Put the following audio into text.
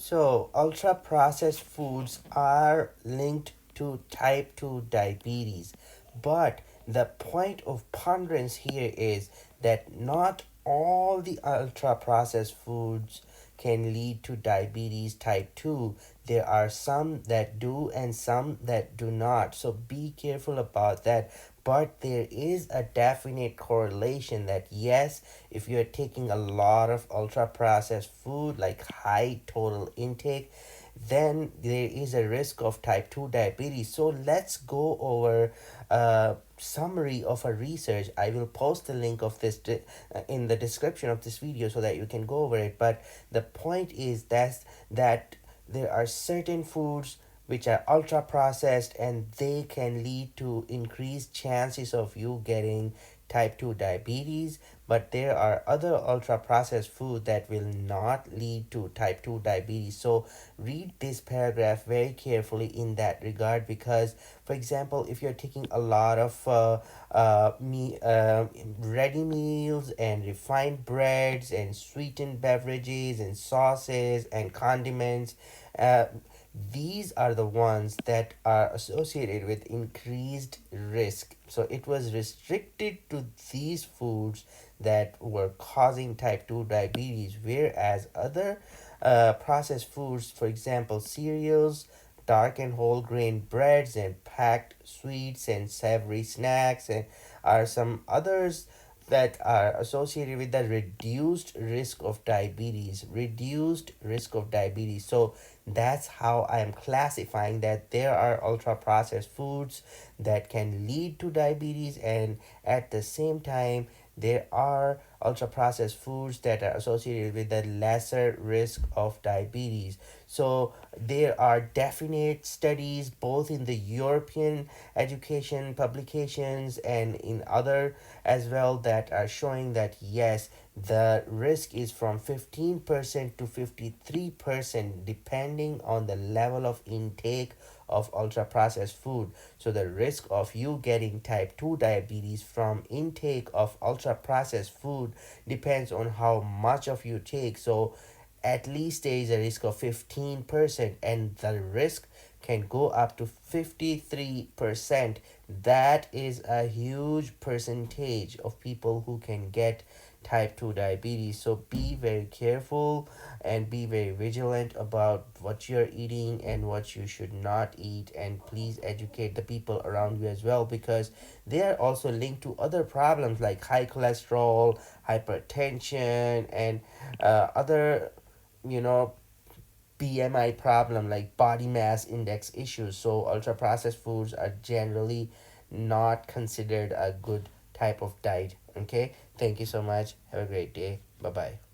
So, ultra processed foods are linked to type 2 diabetes. But the point of ponderance here is that not all the ultra processed foods can lead to diabetes type 2. There are some that do and some that do not. So be careful about that. But there is a definite correlation that yes, if you're taking a lot of ultra processed food, like high total intake, then there is a risk of type 2 diabetes. So let's go over a summary of a research. I will post the link of this in the description of this video so that you can go over it. But the point is that there are certain foods which are ultra processed and they can lead to increased chances of you getting type 2 diabetes, but there are other ultra processed food that will not lead to type 2 diabetes. So read this paragraph very carefully in that regard, because for example, if you're taking a lot of ready meals and refined breads and sweetened beverages and sauces and condiments, uh, these are the ones that are associated with increased risk. So it was restricted to these foods that were causing type 2 diabetes, whereas other processed foods, for example, cereals, dark and whole grain breads, and packed sweets and savory snacks, and are some others that are associated with the reduced risk of diabetes. So that's how I am classifying that there are ultra processed foods that can lead to diabetes, and at the same time there are ultra processed foods that are associated with the lesser risk of diabetes. So there are definite studies both in the European education publications and in other as well that are showing that yes, the risk is from 15% to 53% depending on the level of intake of ultra processed food. So the risk of you getting type 2 diabetes from intake of ultra processed food depends on how much of you take. So at least there is a risk of 15%, and the risk can go up to 53%. That is a huge percentage of people who can get type 2 diabetes. So be very careful and be very vigilant about what you're eating and what you should not eat, and please educate the people around you as well, because they are also linked to other problems like high cholesterol, hypertension, and other, you know, BMI problem like body mass index issues. So ultra processed foods are generally not considered a good type of diet. Okay, thank you so much. Have a great day. Bye bye.